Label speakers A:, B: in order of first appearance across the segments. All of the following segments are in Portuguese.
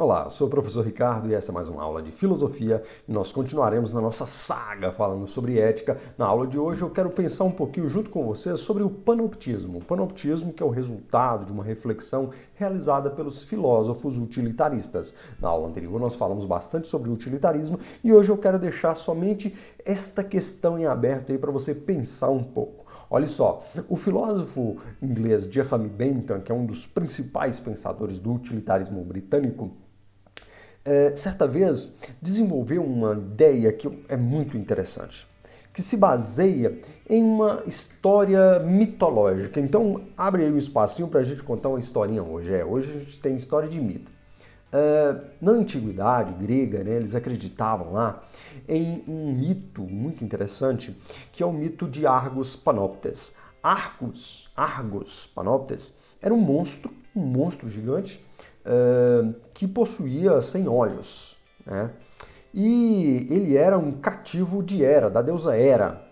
A: Olá, eu sou o professor Ricardo e essa é mais uma aula de filosofia e nós continuaremos na nossa saga falando sobre ética. Na aula de hoje eu quero pensar um pouquinho junto com vocês sobre o panoptismo. O panoptismo que é o resultado de uma reflexão realizada pelos filósofos utilitaristas. Na aula anterior nós falamos bastante sobre o utilitarismo e hoje eu quero deixar somente esta questão em aberto aí para você pensar um pouco. Olha só, o filósofo inglês Jeremy Bentham, que é um dos principais pensadores do utilitarismo britânico, certa vez desenvolveu uma ideia que é muito interessante, que se baseia em uma história mitológica. Então, abre aí um espacinho para a gente contar uma historinha hoje. Hoje a gente tem história de mito. Na antiguidade grega, né, eles acreditavam lá em um mito muito interessante, que é o mito de Argos Panoptes. Argos Panoptes era um monstro gigante, que possuía 100 olhos, né? E ele era um cativo de Hera, da deusa Hera.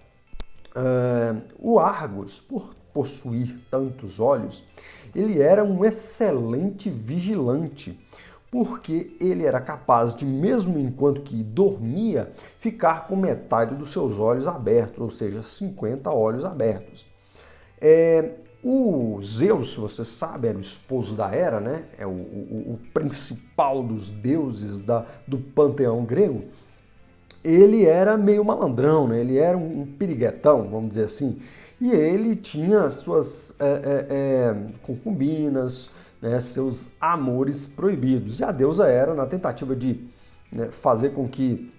A: O Argos, por possuir tantos olhos, ele era um excelente vigilante, porque ele era capaz de, mesmo enquanto que dormia, ficar com metade dos seus olhos abertos, ou seja, 50 olhos abertos. O Zeus, se você sabe, era o esposo da Hera, né? É o principal dos deuses do panteão grego. Ele era meio malandrão, né? Ele era um piriguetão, vamos dizer assim. E ele tinha suas concubinas, né? Seus amores proibidos. E a deusa Hera, na tentativa de, né, fazer com que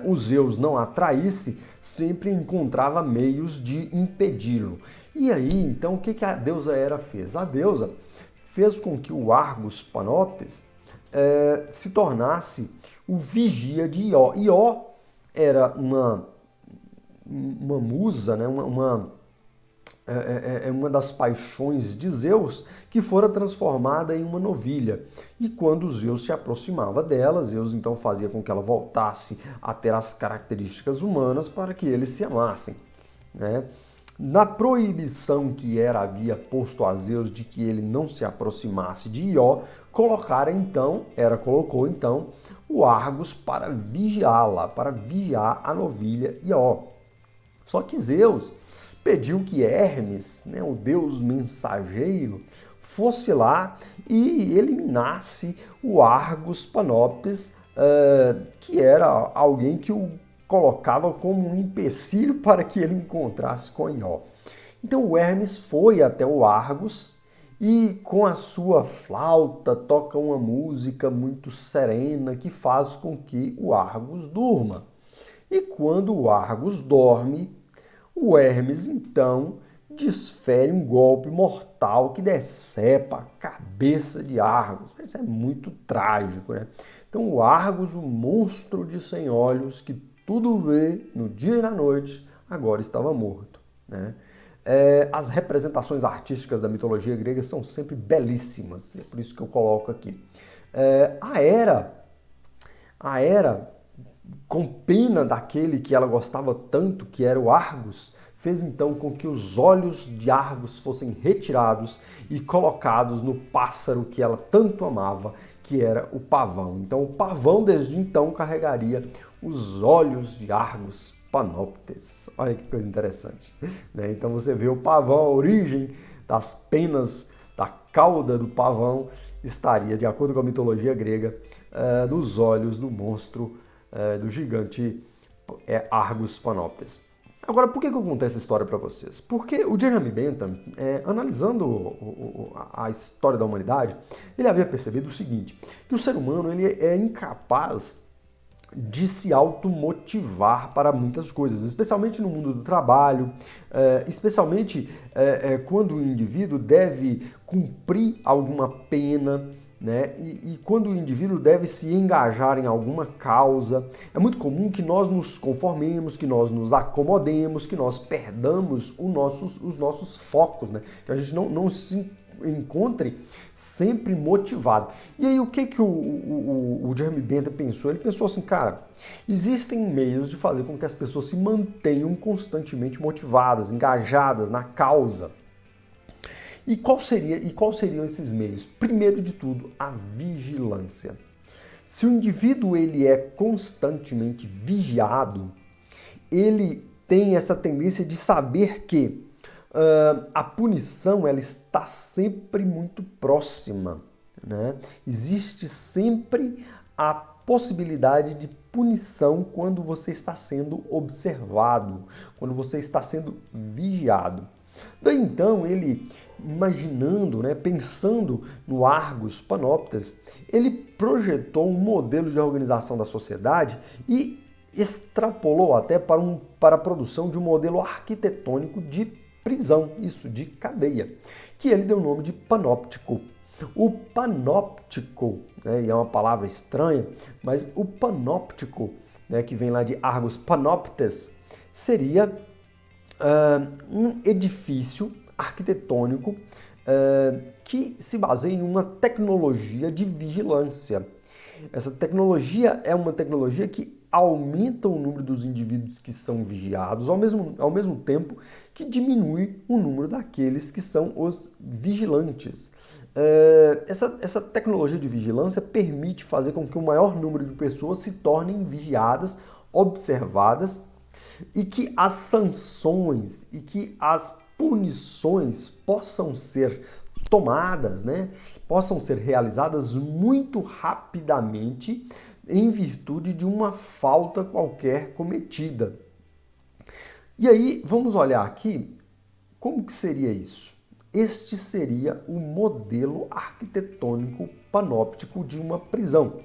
A: o Zeus não atraísse, sempre encontrava meios de impedi-lo. E aí, então, o que a deusa Hera fez? A deusa fez com que o Argos Panoptes se tornasse o vigia de Ió. Ió era uma musa, né? Uma das paixões de Zeus, que fora transformada em uma novilha. E quando Zeus se aproximava dela, Zeus então fazia com que ela voltasse a ter as características humanas para que eles se amassem, né? Na proibição que Hera havia posto a Zeus de que ele não se aproximasse de Ió, Hera colocou então o Argos para vigiá-la, para vigiar a novilha Ió. Só que Zeus pediu que Hermes, né, o deus mensageiro, fosse lá e eliminasse o Argos Panoptes, que era alguém que o colocava como um empecilho para que ele encontrasse com Ió. Então o Hermes foi até o Argos e com a sua flauta toca uma música muito serena que faz com que o Argos durma. E quando o Argos dorme, o Hermes, então, desfere um golpe mortal que decepa a cabeça de Argos. Isso é muito trágico, né? Então, o Argos, o monstro de 100 olhos, que tudo vê no dia e na noite, agora estava morto, né? As representações artísticas da mitologia grega são sempre belíssimas, é por isso que eu coloco aqui. A Hera, com pena daquele que ela gostava tanto, que era o Argos, fez então com que os olhos de Argos fossem retirados e colocados no pássaro que ela tanto amava, que era o pavão. Então o pavão desde então carregaria os olhos de Argos Panoptes. Olha que coisa interessante, né? Então você vê o pavão, a origem das penas da cauda do pavão estaria, de acordo com a mitologia grega, nos olhos do monstro, do gigante Argos Panoptes. Agora, por que eu contei essa história para vocês? Porque o Jeremy Bentham, analisando a história da humanidade, ele havia percebido o seguinte, que o ser humano ele é incapaz de se automotivar para muitas coisas, especialmente no mundo do trabalho, especialmente quando o indivíduo deve cumprir alguma pena, né? E quando o indivíduo deve se engajar em alguma causa. É muito comum que nós nos conformemos, que nós nos acomodemos, que nós perdamos os nossos focos, né? Que a gente não se encontre sempre motivado. E aí o que o Jeremy Bentham pensou? Ele pensou assim, cara, existem meios de fazer com que as pessoas se mantenham constantemente motivadas, engajadas na causa. E quais seriam esses meios? Primeiro de tudo, a vigilância. Se o indivíduo ele é constantemente vigiado, ele tem essa tendência de saber que a punição ela está sempre muito próxima, né? Existe sempre a possibilidade de punição quando você está sendo observado, quando você está sendo vigiado. Daí então ele, imaginando, né, pensando no Argus Panoptes, ele projetou um modelo de organização da sociedade e extrapolou até para a produção de um modelo arquitetônico de prisão, isso, de cadeia, que ele deu o nome de panóptico. O panóptico, né, e é uma palavra estranha, mas o panóptico, né, que vem lá de Argus Panoptes, seria um edifício arquitetônico que se baseia em uma tecnologia de vigilância. Essa tecnologia é uma tecnologia que aumenta o número dos indivíduos que são vigiados, ao mesmo tempo que diminui o número daqueles que são os vigilantes. Essa tecnologia de vigilância permite fazer com que o maior número de pessoas se tornem vigiadas, observadas, e que as sanções e que as punições possam ser tomadas, né? Possam ser realizadas muito rapidamente em virtude de uma falta qualquer cometida. E aí, vamos olhar aqui como que seria isso. Este seria o modelo arquitetônico panóptico de uma prisão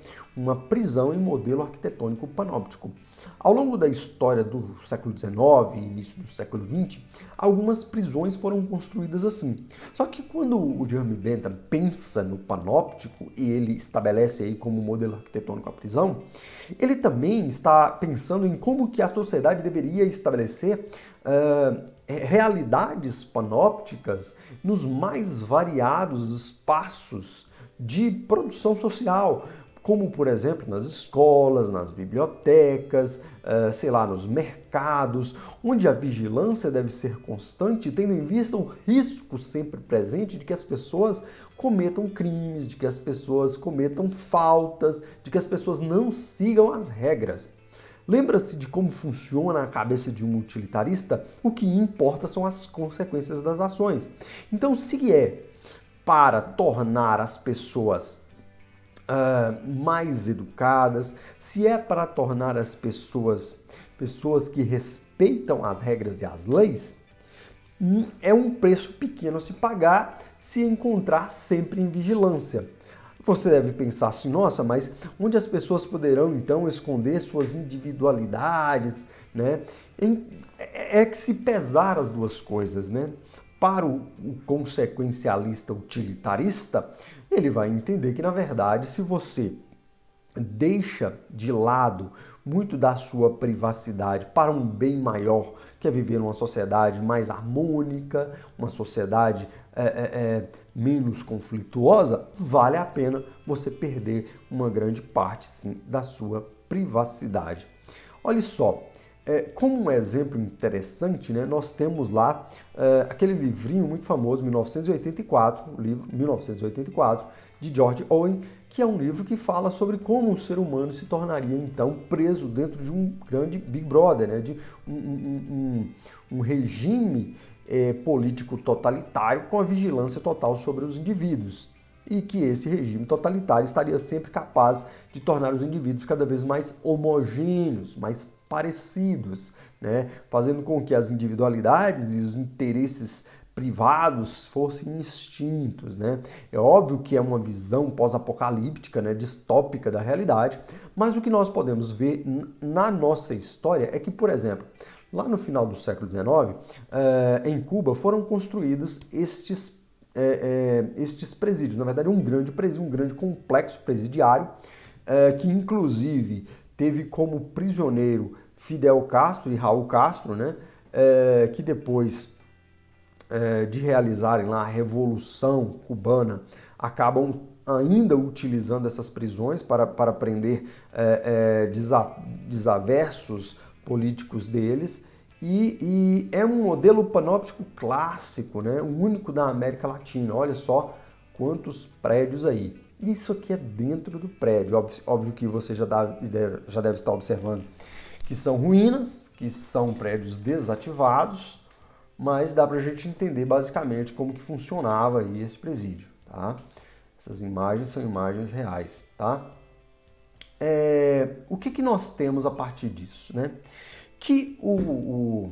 A: em modelo arquitetônico panóptico. Ao longo da história do século XIX e início do século XX, algumas prisões foram construídas assim. Só que quando o Jeremy Bentham pensa no panóptico e ele estabelece aí como modelo arquitetônico a prisão, ele também está pensando em como que a sociedade deveria estabelecer realidades panópticas nos mais variados espaços de produção social, como, por exemplo, nas escolas, nas bibliotecas, nos mercados, onde a vigilância deve ser constante, tendo em vista o risco sempre presente de que as pessoas cometam crimes, de que as pessoas cometam faltas, de que as pessoas não sigam as regras. Lembra-se de como funciona a cabeça de um utilitarista? O que importa são as consequências das ações. Então, se é para tornar as pessoas mais educadas, se é para tornar as pessoas que respeitam as regras e as leis, é um preço pequeno a se pagar se encontrar sempre em vigilância. Você deve pensar assim, nossa, mas onde as pessoas poderão então esconder suas individualidades, né? É que se pesar as duas coisas, né? Para o consequencialista utilitarista, ele vai entender que, na verdade, se você deixa de lado muito da sua privacidade para um bem maior, que é viver numa sociedade mais harmônica, uma sociedade menos conflituosa, vale a pena você perder uma grande parte, sim, da sua privacidade. Olha só, como um exemplo interessante, né, nós temos lá aquele livrinho muito famoso, 1984, o livro 1984, de George Owen, que é um livro que fala sobre como o ser humano se tornaria, então, preso dentro de um grande Big Brother, né, de um regime político totalitário com a vigilância total sobre os indivíduos. E que esse regime totalitário estaria sempre capaz de tornar os indivíduos cada vez mais homogêneos, mais parecidos, né? Fazendo com que as individualidades e os interesses privados fossem extintos, né? É óbvio que é uma visão pós-apocalíptica, né, distópica da realidade, mas o que nós podemos ver na nossa história é que, por exemplo, lá no final do século XIX, em Cuba foram construídos estes presídios, na verdade um grande presídio, um grande complexo presidiário, que inclusive teve como prisioneiro Fidel Castro e Raul Castro, né, que depois de realizarem lá a Revolução Cubana, acabam ainda utilizando essas prisões para prender desaversos políticos deles, e é um modelo panóptico clássico, né? O único da América Latina. Olha só quantos prédios aí. Isso aqui é dentro do prédio. Óbvio que você já deve estar observando que são ruínas, que são prédios desativados, mas dá para a gente entender basicamente como que funcionava aí esse presídio, tá? Essas imagens são imagens reais, tá? O que nós temos a partir disso, né? Que o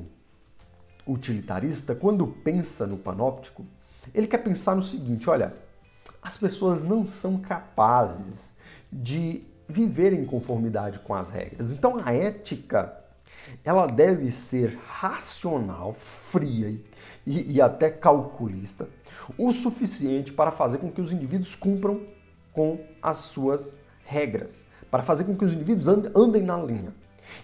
A: utilitarista, quando pensa no panóptico, ele quer pensar no seguinte, olha, as pessoas não são capazes de viver em conformidade com as regras. Então a ética, ela deve ser racional, fria e até calculista, o suficiente para fazer com que os indivíduos cumpram com as suas regras, para fazer com que os indivíduos andem na linha.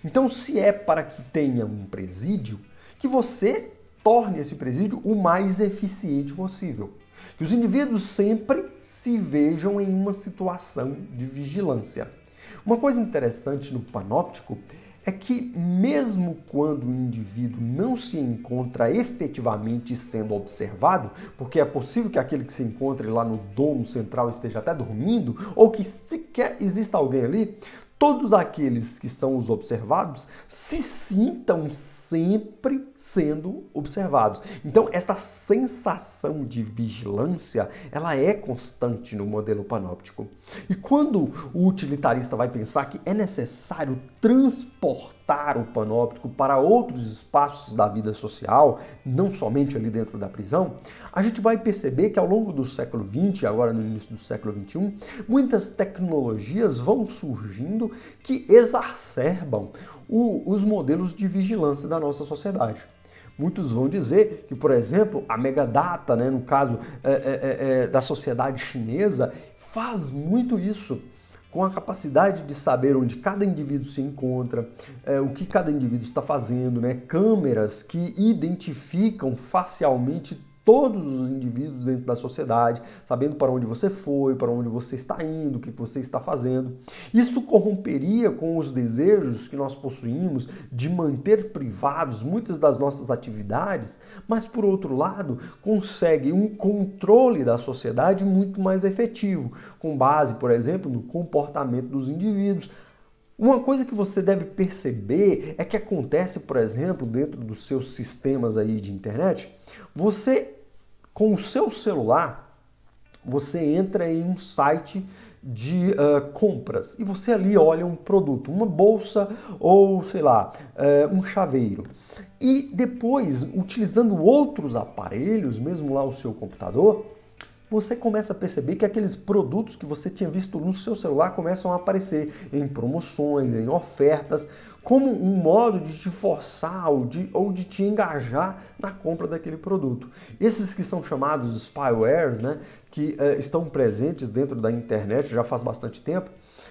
A: Então, se é para que tenha um presídio, que você torne esse presídio o mais eficiente possível. Que os indivíduos sempre se vejam em uma situação de vigilância. Uma coisa interessante no panóptico é que mesmo quando o indivíduo não se encontra efetivamente sendo observado, porque é possível que aquele que se encontre lá no domo central esteja até dormindo, ou que sequer exista alguém ali, todos aqueles que são os observados se sintam sempre sendo observados. Então, esta sensação de vigilância, ela é constante no modelo panóptico. E quando o utilitarista vai pensar que é necessário transportar o panóptico para outros espaços da vida social, não somente ali dentro da prisão, a gente vai perceber que ao longo do século XX, agora no início do século XXI, muitas tecnologias vão surgindo que exacerbam os modelos de vigilância da nossa sociedade. Muitos vão dizer que, por exemplo, a megadata, né, no caso da sociedade chinesa, faz muito isso, com a capacidade de saber onde cada indivíduo se encontra, o que cada indivíduo está fazendo, né? Câmeras que identificam facialmente todos os indivíduos dentro da sociedade, sabendo para onde você foi, para onde você está indo, o que você está fazendo. Isso corromperia com os desejos que nós possuímos de manter privados muitas das nossas atividades, mas, por outro lado, consegue um controle da sociedade muito mais efetivo, com base, por exemplo, no comportamento dos indivíduos. Uma coisa que você deve perceber é que acontece, por exemplo, dentro dos seus sistemas aí de internet, você, com o seu celular, você entra em um site de compras e você ali olha um produto, uma bolsa ou, sei lá, um chaveiro. E depois, utilizando outros aparelhos, mesmo lá o seu computador, você começa a perceber que aqueles produtos que você tinha visto no seu celular começam a aparecer em promoções, em ofertas, como um modo de te forçar ou de te engajar na compra daquele produto. Esses que são chamados spywares, né, que estão presentes dentro da internet já faz bastante tempo,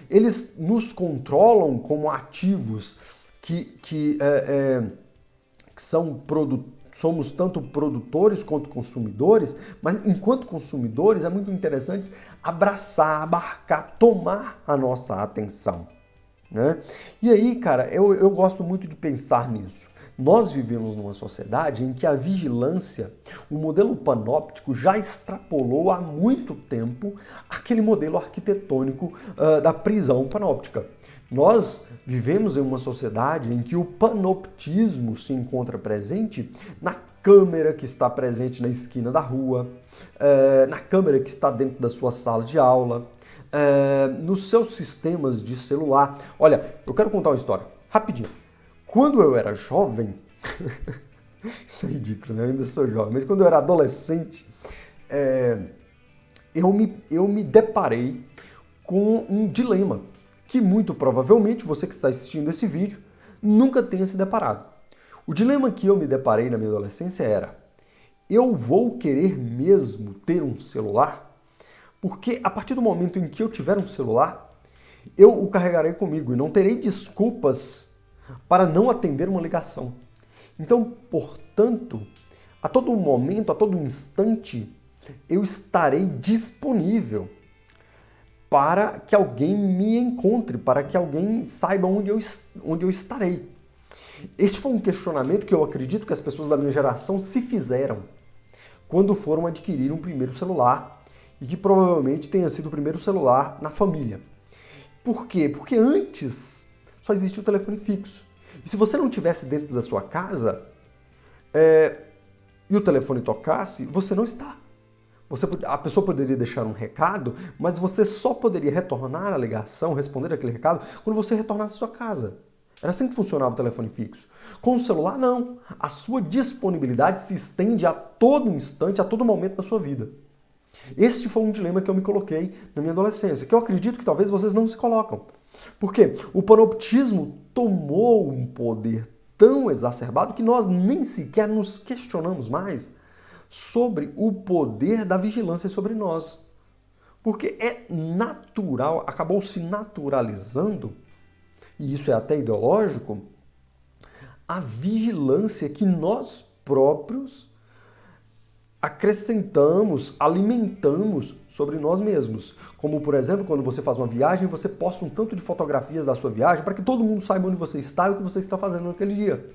A: eles nos controlam como ativos que são produtos. Somos tanto produtores quanto consumidores, mas enquanto consumidores é muito interessante abraçar, abarcar, tomar a nossa atenção, né? E aí, cara, eu gosto muito de pensar nisso. Nós vivemos numa sociedade em que a vigilância, o modelo panóptico já extrapolou há muito tempo aquele modelo arquitetônico da prisão panóptica. Nós vivemos em uma sociedade em que o panoptismo se encontra presente na câmera que está presente na esquina da rua, na câmera que está dentro da sua sala de aula, nos seus sistemas de celular. Olha, eu quero contar uma história, rapidinho. Quando eu era jovem, isso é ridículo, né? Eu ainda sou jovem, mas quando eu era adolescente, eu me deparei com um dilema que muito provavelmente você que está assistindo esse vídeo nunca tenha se deparado. O dilema que eu me deparei na minha adolescência era: eu vou querer mesmo ter um celular? Porque a partir do momento em que eu tiver um celular, eu o carregarei comigo e não terei desculpas para não atender uma ligação. Então, portanto, a todo momento, a todo instante, eu estarei disponível para que alguém me encontre, para que alguém saiba onde eu estarei. Esse foi um questionamento que eu acredito que as pessoas da minha geração se fizeram quando foram adquirir um primeiro celular e que provavelmente tenha sido o primeiro celular na família. Por quê? Porque antes só existia o telefone fixo. E se você não tivesse dentro da sua casa e o telefone tocasse, você não está. A pessoa poderia deixar um recado, mas você só poderia retornar a ligação, responder aquele recado, quando você retornasse à sua casa. Era assim que funcionava o telefone fixo. Com o celular, não. A sua disponibilidade se estende a todo instante, a todo momento da sua vida. Este foi um dilema que eu me coloquei na minha adolescência, que eu acredito que talvez vocês não se colocam. Porque o panoptismo tomou um poder tão exacerbado que nós nem sequer nos questionamos mais sobre o poder da vigilância sobre nós. Porque é natural, acabou se naturalizando, e isso é até ideológico, a vigilância que nós próprios acrescentamos, alimentamos sobre nós mesmos. Como, por exemplo, quando você faz uma viagem, você posta um tanto de fotografias da sua viagem para que todo mundo saiba onde você está e o que você está fazendo naquele dia.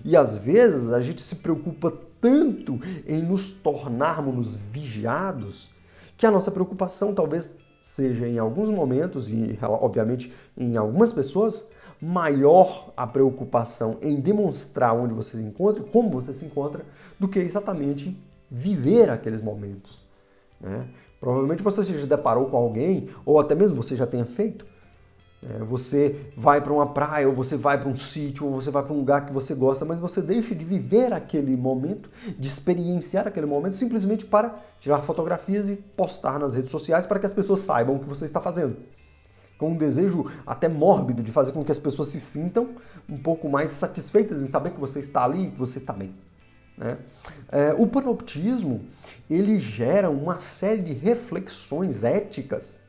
A: E às vezes a gente se preocupa tanto em nos tornarmos vigiados que a nossa preocupação talvez seja em alguns momentos, e obviamente em algumas pessoas, maior a preocupação em demonstrar onde você se encontra, como você se encontra, do que exatamente viver aqueles momentos, né? Provavelmente você já deparou com alguém, ou até mesmo você já tenha feito. Você vai para uma praia, ou você vai para um sítio, ou você vai para um lugar que você gosta, mas você deixa de viver aquele momento, de experienciar aquele momento, simplesmente para tirar fotografias e postar nas redes sociais para que as pessoas saibam o que você está fazendo. Com um desejo até mórbido de fazer com que as pessoas se sintam um pouco mais satisfeitas em saber que você está ali e que você está bem, né? O panoptismo, ele gera uma série de reflexões éticas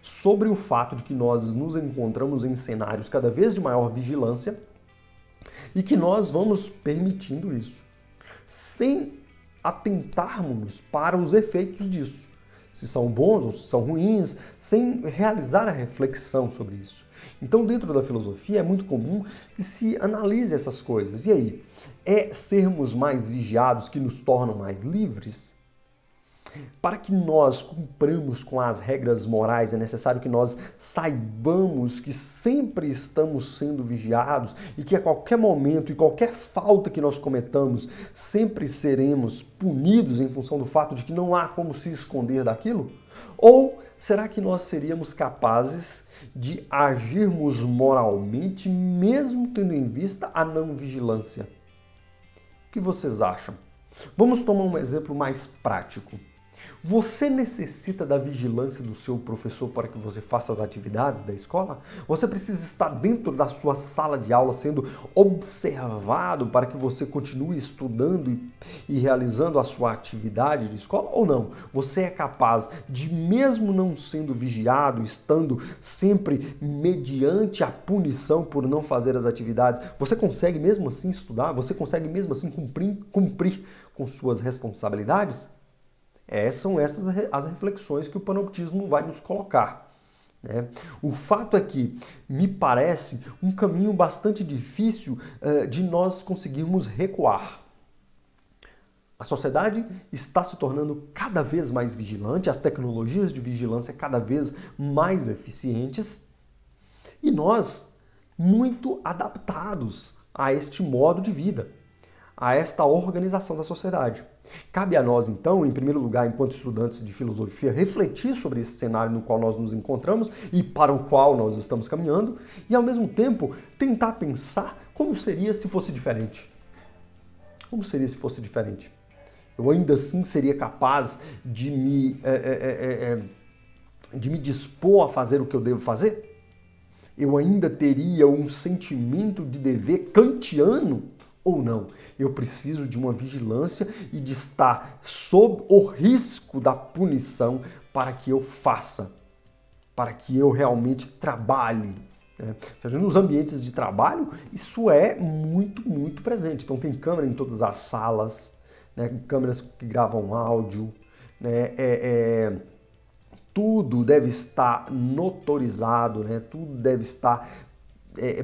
A: sobre o fato de que nós nos encontramos em cenários cada vez de maior vigilância e que nós vamos permitindo isso, sem atentarmos para os efeitos disso, se são bons ou se são ruins, sem realizar a reflexão sobre isso. Então, dentro da filosofia, é muito comum que se analise essas coisas. E aí, é sermos mais vigiados que nos tornam mais livres? Para que nós cumpramos com as regras morais, é necessário que nós saibamos que sempre estamos sendo vigiados e que a qualquer momento e qualquer falta que nós cometamos, sempre seremos punidos em função do fato de que não há como se esconder daquilo? Ou será que nós seríamos capazes de agirmos moralmente, mesmo tendo em vista a não vigilância? O que vocês acham? Vamos tomar um exemplo mais prático. Você necessita da vigilância do seu professor para que você faça as atividades da escola? Você precisa estar dentro da sua sala de aula sendo observado para que você continue estudando e realizando a sua atividade de escola ou não? Você é capaz de, mesmo não sendo vigiado, estando sempre mediante a punição por não fazer as atividades, você consegue mesmo assim estudar? Você consegue mesmo assim cumprir com suas responsabilidades? São essas as reflexões que o panoptismo vai nos colocar, né? O fato é que me parece um caminho bastante difícil de nós conseguirmos recuar. A sociedade está se tornando cada vez mais vigilante, as tecnologias de vigilância cada vez mais eficientes e nós muito adaptados a este modo de vida, a esta organização da sociedade. Cabe a nós, então, em primeiro lugar, enquanto estudantes de filosofia, refletir sobre esse cenário no qual nós nos encontramos e para o qual nós estamos caminhando, e, ao mesmo tempo, tentar pensar como seria se fosse diferente. Como seria se fosse diferente? Eu ainda assim seria capaz de me dispor a fazer o que eu devo fazer? Eu ainda teria um sentimento de dever kantiano? Ou não? Eu preciso de uma vigilância e de estar sob o risco da punição para que eu faça, para que eu realmente trabalhe, né? Ou seja, nos ambientes de trabalho, isso é muito, muito presente. Então tem câmera em todas as salas, né? Câmeras que gravam áudio, né? Tudo deve estar notorizado, né? Tudo deve estar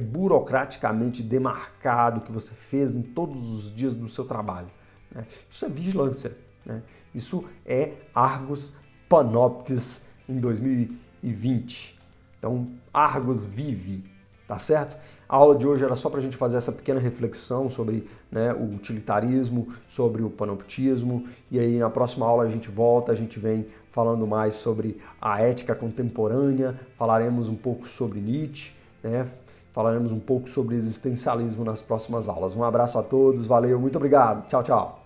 A: burocraticamente demarcado que você fez em todos os dias do seu trabalho, né? Isso é vigilância, né? Isso é Argus Panoptes em 2020. Então, Argus vive, tá certo? A aula de hoje era só para a gente fazer essa pequena reflexão sobre, né, o utilitarismo, sobre o panoptismo, e aí na próxima aula a gente volta, a gente vem falando mais sobre a ética contemporânea, falaremos um pouco sobre Nietzsche, né? Falaremos um pouco sobre existencialismo nas próximas aulas. Um abraço a todos, valeu, muito obrigado, tchau, tchau.